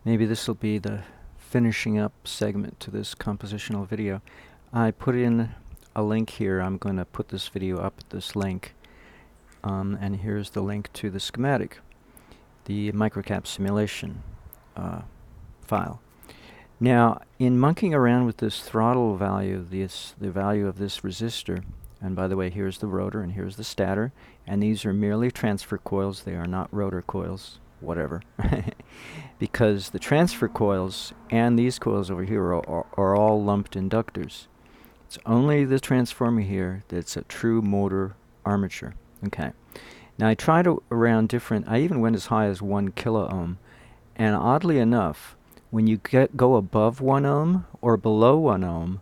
Maybe this will be the finishing up segment to this compositional video. I put in a link here. I'm going to put this video up at this link. And here's the link to the schematic, the microcap simulation file. Now, in monkeying around with this throttle value, the value of this resistor, and by the way, here's the rotor and here's the stator, and these are merely transfer coils. They are not rotor coils, whatever. Because the transfer coils and these coils over here are all lumped inductors. It's only the transformer here that's a true motor armature. Okay. Now I tried around different, I even went as high as 1 kilo ohm, and oddly enough, when you go above 1 ohm or below 1 ohm,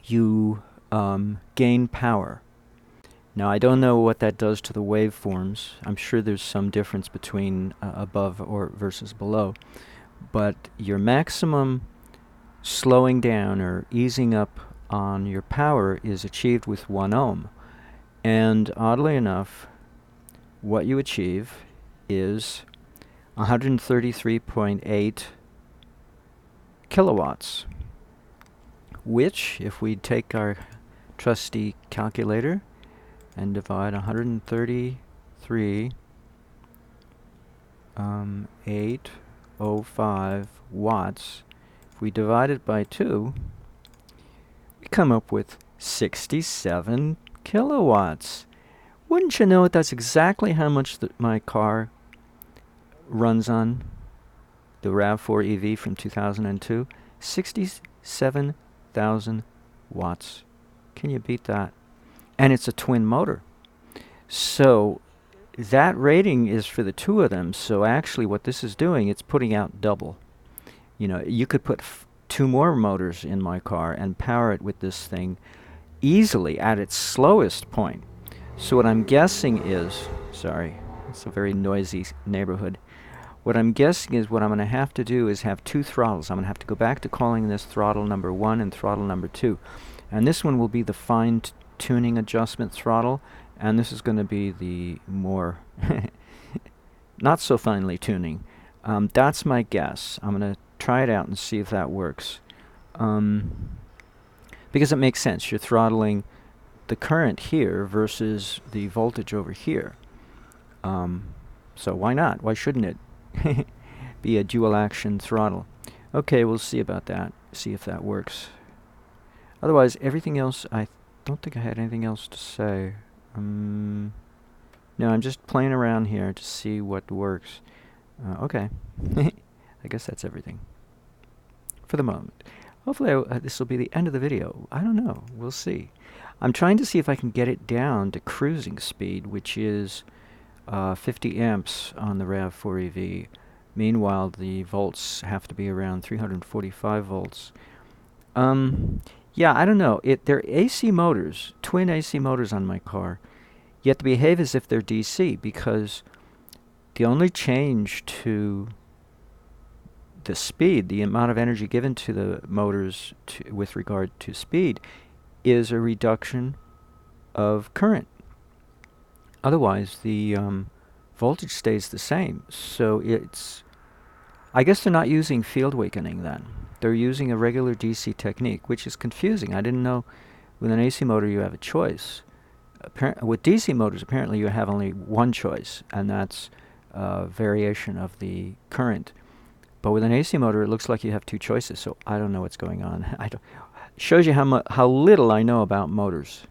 you gain power. Now I don't know what that does to the waveforms. I'm sure there's some difference between above or versus below, but your maximum slowing down or easing up on your power is achieved with 1 ohm. And oddly enough, what you achieve is 133.8 kilowatts, which, if we take our trusty calculator and divide 133.805 watts, if we divide it by 2, we come up with 67 kilowatts. Wouldn't you know it? That's exactly how much my car runs on, the RAV4 EV from 2002. 67,000 watts. Can you beat that? And it's a twin motor. So that rating is for the two of them. So actually what this is doing, it's putting out double. You know, you could put 2 more motors in my car and power it with this thing easily at its slowest point. So what I'm guessing is, sorry, it's a very noisy neighborhood. What I'm guessing is what I'm going to have to do is have 2 throttles. I'm going to have to go back to calling this throttle number 1 and throttle number 2. And this one will be the fine-tuning adjustment throttle, and this is going to be the more not so finely tuning. That's my guess. I'm going to try it out and see if that works. Because it makes sense. You're throttling the current here versus the voltage over here. So why not? Why shouldn't it be a dual action throttle? Okay, we'll see about that. See if that works. Otherwise, everything else, I don't think I had anything else to say. No, I'm just playing around here to see what works. Okay. I guess that's everything for the moment. Hopefully this will be the end of the video. I don't know. We'll see. I'm trying to see if I can get it down to cruising speed, which is 50 amps on the RAV4 EV. Meanwhile, the volts have to be around 345 volts. Yeah, I don't know. They're AC motors, twin AC motors on my car, yet they behave as if they're DC, because the only change to the speed, the amount of energy given to the motors with regard to speed, is a reduction of current. Otherwise, the voltage stays the same. So I guess they're not using field weakening then. They're using a regular DC technique, which is confusing. I didn't know with an AC motor you have a choice. With DC motors, apparently you have only one choice, and that's variation of the current. But with an AC motor, it looks like you have 2 choices, so I don't know what's going on. Shows you how little I know about motors.